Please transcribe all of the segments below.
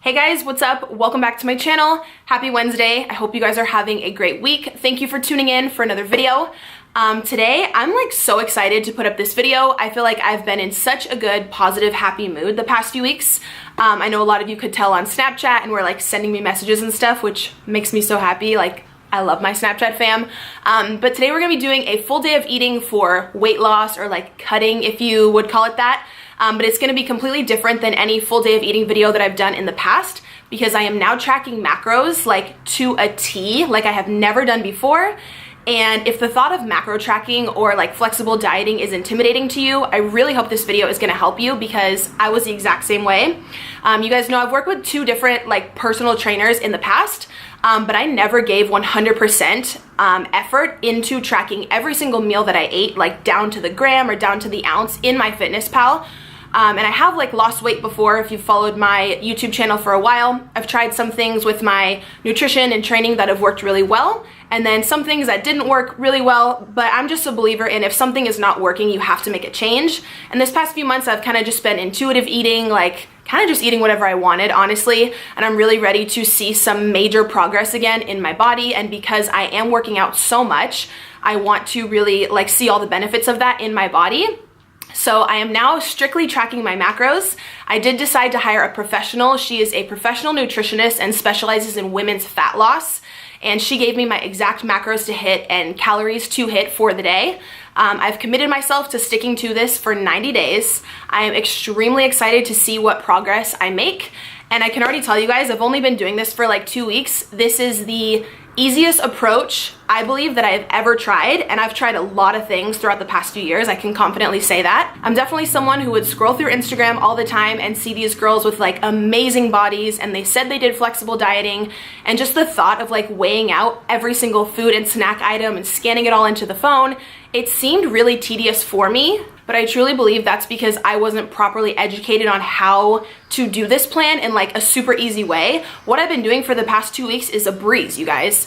Hey guys, what's up? Welcome back to my channel. Happy Wednesday. I hope you guys are having a great week. Thank you for tuning in for another video. Today, I'm like so excited to put up this video. I feel like I've been in such a good, positive, happy mood the past few weeks. I know a lot of you could tell on Snapchat and were like sending me messages and stuff, which makes me so happy. Like, I love my Snapchat fam. But today we're gonna be doing a full day of eating for weight loss, or like cutting if you would call it that. But it's gonna be completely different than any full day of eating video that I've done in the past, because I am now tracking macros like to a T, like I have never done before. And if the thought of macro tracking or like flexible dieting is intimidating to you, I really hope this video is gonna help you, because I was the exact same way. You guys know I've worked with two different like personal trainers in the past, but I never gave 100% effort into tracking every single meal that I ate, like down to the gram or down to the ounce in MyFitnessPal. And I have like lost weight before. If you've followed my YouTube channel for a while, I've tried some things with my nutrition and training that have worked really well, and then some things that didn't work really well. But I'm just a believer in, if something is not working, you have to make a change. And this past few months, I've kind of just been intuitive eating, like kind of just eating whatever I wanted, honestly. And I'm really ready to see some major progress again in my body. And because I am working out so much, I want to really like see all the benefits of that in my body. So I am now strictly tracking my macros. I did decide to hire a professional. She is a professional nutritionist and specializes in women's fat loss. And she gave me my exact macros to hit and calories to hit for the day. I've committed myself to sticking to this for 90 days. I am extremely excited to see what progress I make. And I can already tell you guys, I've only been doing this for like 2 weeks. This is the easiest approach I believe that I've ever tried, and I've tried a lot of things throughout the past few years. I can confidently say that. I'm definitely someone who would scroll through Instagram all the time and see these girls with like amazing bodies, and they said they did flexible dieting, and just the thought of like weighing out every single food and snack item and scanning it all into the phone, it seemed really tedious for me. But I truly believe that's because I wasn't properly educated on how to do this plan in like a super easy way. What I've been doing for the past 2 weeks is a breeze, you guys.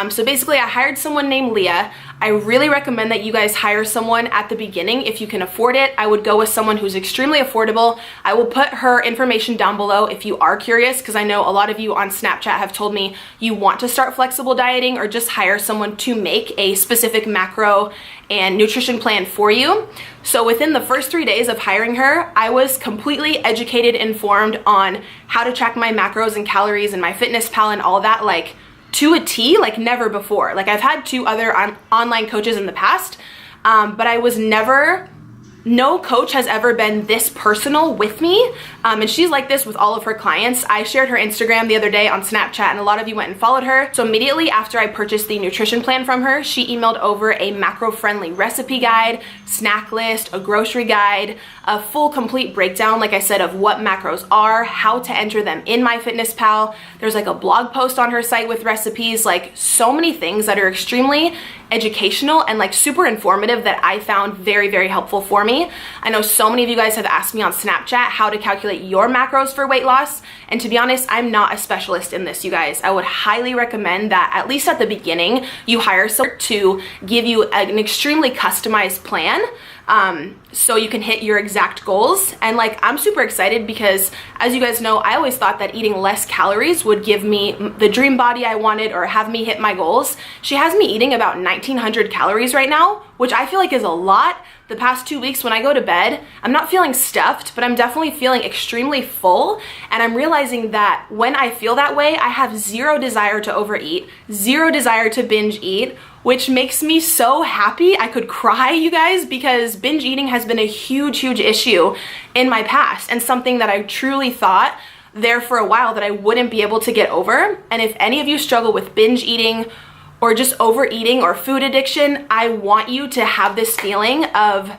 So basically I hired someone named Leah. I really recommend that you guys hire someone at the beginning if you can afford it. I would go with someone who's extremely affordable. I will put her information down below if you are curious, because I know a lot of you on Snapchat have told me you want to start flexible dieting or just hire someone to make a specific macro and nutrition plan for you. So within the first 3 days of hiring her, I was completely educated, informed on how to track my macros and calories and MyFitnessPal and all that, like to a T, like never before. Like I've had two other online coaches in the past, but I was never, no coach has ever been this personal with me. And she's like this with all of her clients. I shared her Instagram the other day on Snapchat, and a lot of you went and followed her. So immediately after I purchased the nutrition plan from her, she emailed over a macro-friendly recipe guide, snack list, a grocery guide, a full complete breakdown, like I said, of what macros are, how to enter them in MyFitnessPal. There's like a blog post on her site with recipes, like so many things that are extremely educational and like super informative that I found very, very helpful for me. I know so many of you guys have asked me on Snapchat how to calculate your macros for weight loss, and to be honest, I'm not a specialist in this, you guys. I would highly recommend that at least at the beginning you hire someone to give you an extremely customized plan, so you can hit your exact goals. And like, I'm super excited because, as you guys know, I always thought that eating less calories would give me the dream body I wanted or have me hit my goals. She has me eating about 1900 calories right now, which I feel like is a lot. The past 2 weeks when I go to bed, I'm not feeling stuffed, but I'm definitely feeling extremely full. And I'm realizing that when I feel that way, I have zero desire to overeat, zero desire to binge eat, which makes me so happy. I could cry, you guys, because binge eating has been a huge, huge issue in my past, and something that I truly thought there for a while that I wouldn't be able to get over. And if any of you struggle with binge eating or just overeating or food addiction, I want you to have this feeling of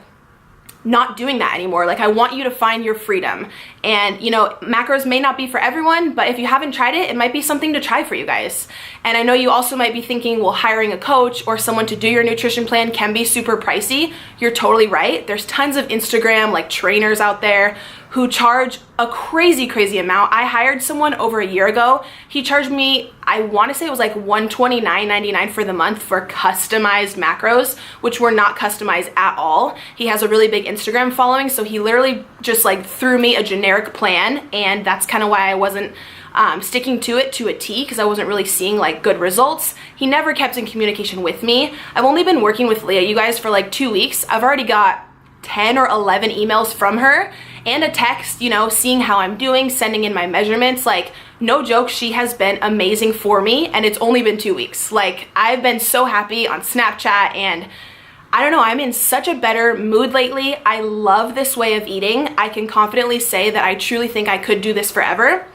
not doing that anymore. Like, I want you to find your freedom. And you know, macros may not be for everyone, but if you haven't tried it, it might be something to try for you guys. And I know you also might be thinking, well, hiring a coach or someone to do your nutrition plan can be super pricey. You're totally right. There's tons of Instagram like trainers out there who charge a crazy amount. I hired someone over a year ago. He charged me, I want to say it was like $129.99 for the month for customized macros, which were not customized at all. He has a really big Instagram following, so he literally just like threw me a generic plan, and that's kind of why I wasn't sticking to it to a T, because I wasn't really seeing like good results. He never kept in communication with me. I've only been working with Leah, you guys, for like 2 weeks. I've already got 10 or 11 emails from her and a text, you know, seeing how I'm doing, sending in my measurements. Like, no joke, she has been amazing for me, and it's only been 2 weeks. Like, I've been so happy on Snapchat, and I don't know, I'm in such a better mood lately. I love this way of eating. I can confidently say that I truly think I could do this forever.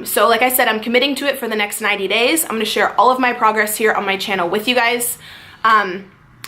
So like I said, I'm committing to it for the next 90 days. I'm gonna share all of my progress here on my channel with you guys.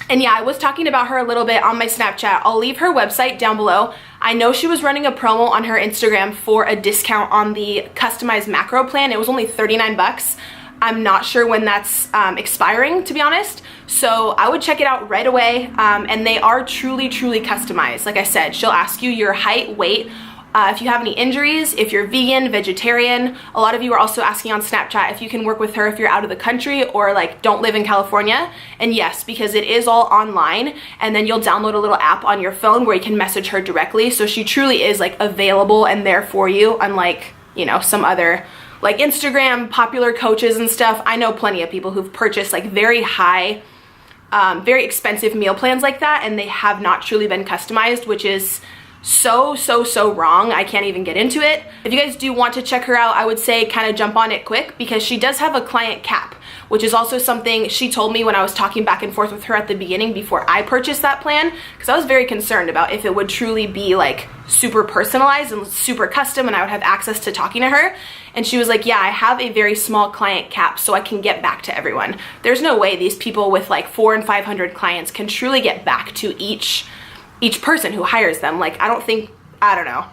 And yeah, I was talking about her a little bit on my Snapchat. I'll leave her website down below. I know she was running a promo on her Instagram for a discount on the customized macro plan. It was only 39 bucks. I'm not sure when that's expiring, to be honest. So I would check it out right away. And they are truly customized. Like I said, she'll ask you your height, weight, if you have any injuries, if you're vegan, vegetarian. A lot of you are also asking on Snapchat if you can work with her if you're out of the country or like don't live in California. And yes, because it is all online, and then you'll download a little app on your phone where you can message her directly. So she truly is like available and there for you, unlike, you know, some other like Instagram popular coaches and stuff. I know plenty of people who've purchased like very high, very expensive meal plans like that, and they have not truly been customized, which is so wrong. I can't even get into it. If you guys do want to check her out, I would say kind of jump on it quick, because she does have a client cap, which is also something she told me when I was talking back and forth with her at the beginning before I purchased that plan, because I was very concerned about if it would truly be like super personalized and super custom and I would have access to talking to her. And she was like, yeah, I have a very small client cap so I can get back to everyone. There's no way these people with like 400 and 500 clients can truly get back to each person who hires them. Like, I don't know.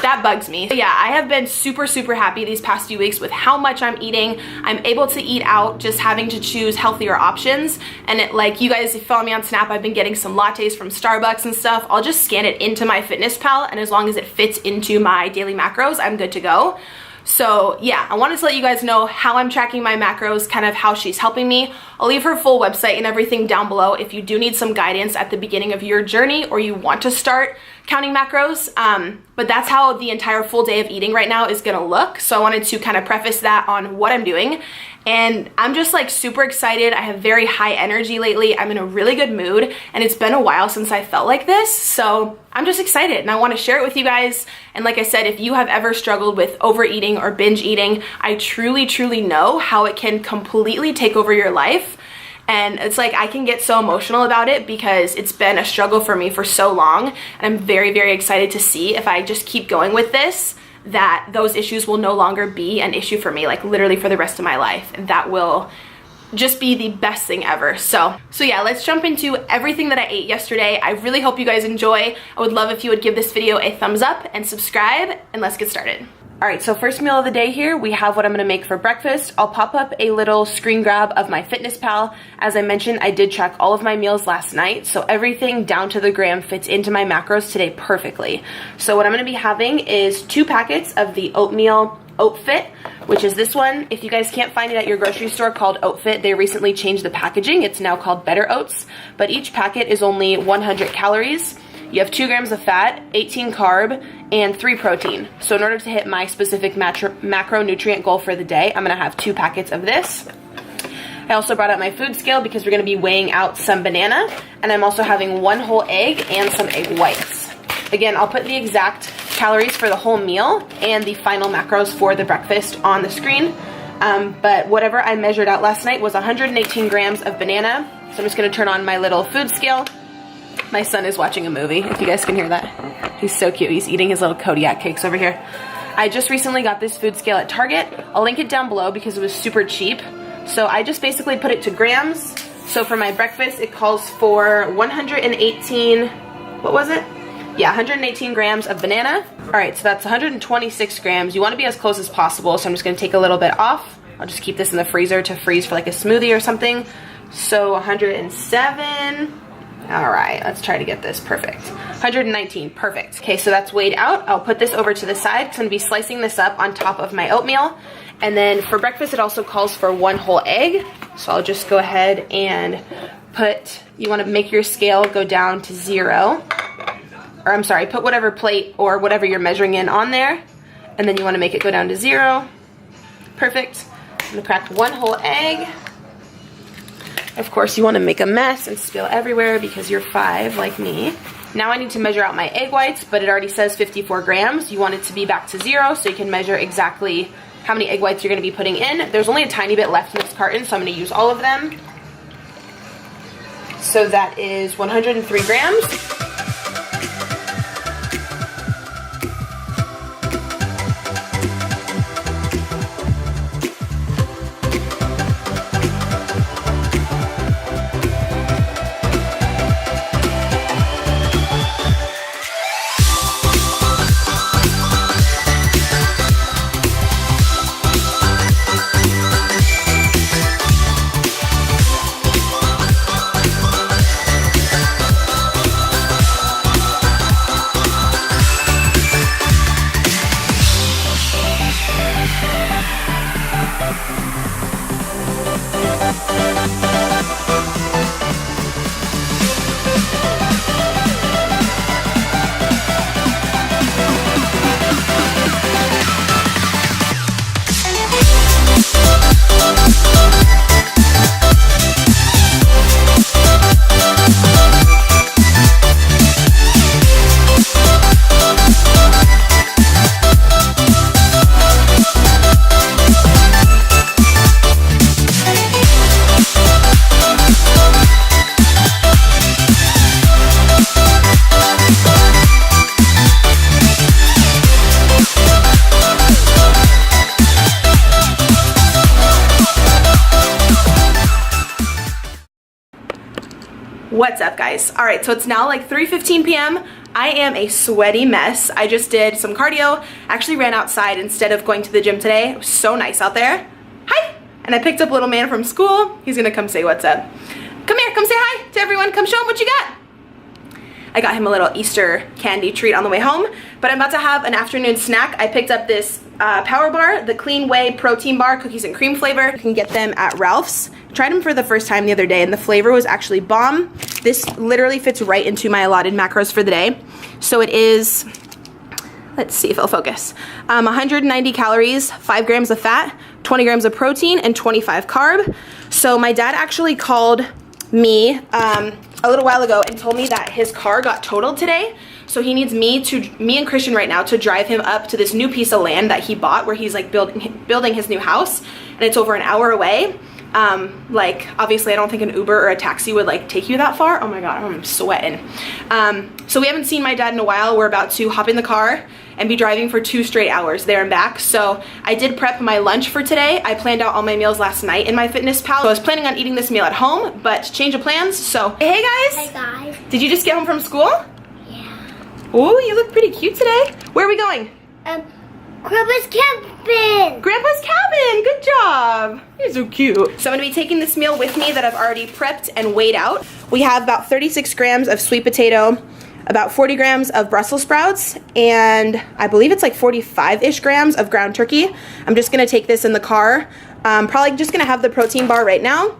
That bugs me. But yeah, I have been super happy these past few weeks with how much I'm eating. I'm able to eat out, just having to choose healthier options. And it, like, you guys, if you follow me on Snap, I've been getting some lattes from Starbucks and stuff. I'll just scan it into my MyFitnessPal, and as long as it fits into my daily macros, I'm good to go. So yeah, I wanted to let you guys know how I'm tracking my macros, kind of how she's helping me. I'll leave her full website and everything down below if you do need some guidance at the beginning of your journey or you want to start counting macros. But that's how the entire full day of eating right now is gonna look. So I wanted to kind of preface that on what I'm doing. And I'm just like super excited. I have very high energy lately. I'm in a really good mood, and it's been a while since I felt like this. So I'm just excited, and I want to share it with you guys. And like I said, if you have ever struggled with overeating or binge eating, I truly know how it can completely take over your life. And it's like, I can get so emotional about it because it's been a struggle for me for so long. And I'm very excited to see if I just keep going with this, that those issues will no longer be an issue for me, like literally for the rest of my life. And that will just be the best thing ever. So yeah, let's jump into everything that I ate yesterday. I really hope you guys enjoy. I would love if you would give this video a thumbs up and subscribe, and let's get started. All right, so first meal of the day here, we have what I'm gonna make for breakfast. I'll pop up a little screen grab of my MyFitnessPal. As I mentioned, I did track all of my meals last night, so everything down to the gram fits into my macros today perfectly. So what I'm gonna be having is 2 packets of the oatmeal OatFit, which is this one. If you guys can't find it at your grocery store called OatFit, they recently changed the packaging. It's now called Better Oats, but each packet is only 100 calories. You have 2 grams of fat, 18 carb, and 3 protein. So in order to hit my specific macronutrient goal for the day, I'm gonna have 2 packets of this. I also brought out my food scale because we're gonna be weighing out some banana, and I'm also having 1 whole egg and some egg whites. Again, I'll put the exact calories for the whole meal and the final macros for the breakfast on the screen. But whatever I measured out last night was 118 grams of banana. So I'm just gonna turn on my little food scale. My son is watching a movie, if you guys can hear that. He's so cute. He's eating his little Kodiak cakes over here. I just recently got this food scale at Target. I'll link it down below because it was super cheap. So I just basically put it to grams. So for my breakfast, it calls for 118, what was it? Yeah, 118 grams of banana. All right, so that's 126 grams. You want to be as close as possible, so I'm just going to take a little bit off. I'll just keep this in the freezer to freeze for like a smoothie or something. So 107. All right, let's try to get this perfect. 119, perfect. Okay, so that's weighed out. I'll put this over to the side because I'm gonna be slicing this up on top of my oatmeal. And then for breakfast, it also calls for 1 whole egg. So I'll just go ahead and put, you wanna make your scale go down to 0. Or I'm sorry, put whatever plate or whatever you're measuring in on there. And then you wanna make it go down to 0. Perfect. I'm gonna crack 1 whole egg. Of course, you wanna make a mess and spill everywhere because you're 5 like me. Now I need to measure out my egg whites, but it already says 54 grams. You want it to be back to 0 so you can measure exactly how many egg whites you're gonna be putting in. There's only a tiny bit left in this carton, so I'm gonna use all of them. So that is 103 grams. What's up, guys? All right, so it's now like 3:15 p.m. I am a sweaty mess. I just did some cardio, actually ran outside instead of going to the gym today. It was so nice out there. Hi! And I picked up little man from school. He's gonna come say what's up. Come here, come say hi to everyone. Come show him what you got. I got him a little Easter candy treat on the way home, but I'm about to have an afternoon snack. I picked up this Power Bar, the Clean Whey Protein Bar, cookies and cream flavor. You can get them at Ralph's. Tried them for the first time the other day and the flavor was actually bomb. This literally fits right into my allotted macros for the day. So it is, let's see if it'll focus, 190 calories, 5 grams of fat, 20 grams of protein, and 25 carb. So my dad actually called me a little while ago and told me that his car got totaled today. So he needs me and Christian right now to drive him up to this new piece of land that he bought where he's like building his new house, and it's over an hour away. Like obviously I don't think an Uber or a taxi would like take you that far. Oh my god, I'm sweating. So we haven't seen my dad in a while. We're about to hop in the car and be driving for 2 straight hours there and back. So I did prep my lunch for today. I planned out all my meals last night in my Fitness Pal. So I was planning on eating this meal at home, but change of plans. So hey guys. Hey guys. Did you just get home from school? Yeah. Oh, you look pretty cute today. Where are we going? Grandpa's cabin. Grandpa's cabin, good job. You're so cute. So I'm gonna be taking this meal with me that I've already prepped and weighed out. We have about 36 grams of sweet potato, about 40 grams of Brussels sprouts, and I believe it's like 45-ish grams of ground turkey. I'm just gonna take this in the car. Probably just gonna have the protein bar right now.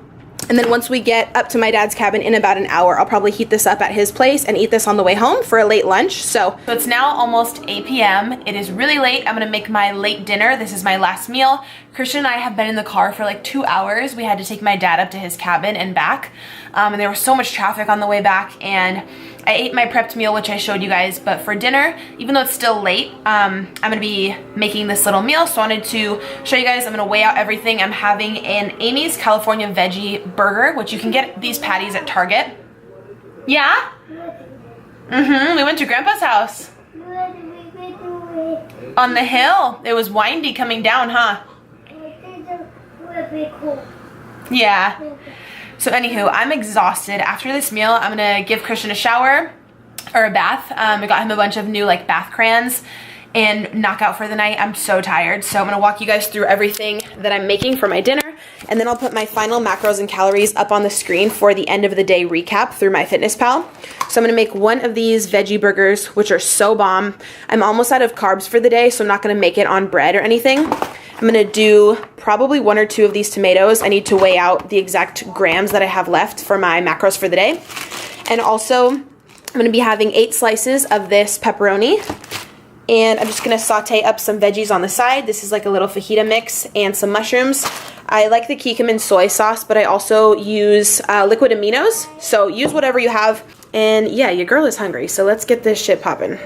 And then once we get up to my dad's cabin in about an hour, I'll probably heat this up at his place and eat this on the way home for a late lunch. So it's now almost 8 p.m. It is really late. I'm gonna make my late dinner. This is my last meal. Christian and I have been in the car for like 2 hours. We had to take my dad up to his cabin and back. And there was so much traffic on the way back, and I ate my prepped meal, which I showed you guys, but for dinner, even though it's still late, I'm gonna be making this little meal, so I wanted to show you guys. I'm gonna weigh out everything. I'm having an Amy's California Veggie Burger, which you can get these patties at Target. Yeah? We went to Grandpa's house. On the hill. It was windy coming down, huh? Yeah. So anywho, I'm exhausted. After this meal, I'm gonna give Christian a shower or a bath. I got him a bunch of new like bath crayons and knock out for the night. I'm so tired. So I'm gonna walk you guys through everything that I'm making for my dinner. And then I'll put my final macros and calories up on the screen for the end of the day recap through MyFitnessPal. So I'm gonna make one of these veggie burgers, which are so bomb. I'm almost out of carbs for the day, so I'm not gonna make it on bread or anything. I'm gonna do probably 1 or 2 of these tomatoes. I need to weigh out the exact grams that I have left for my macros for the day. And also, I'm gonna be having 8 slices of this pepperoni. And I'm just gonna saute up some veggies on the side. This is like a little fajita mix and some mushrooms. I like the curcumin soy sauce, but I also use liquid aminos. So use whatever you have. And yeah, your girl is hungry, so let's get this shit poppin'.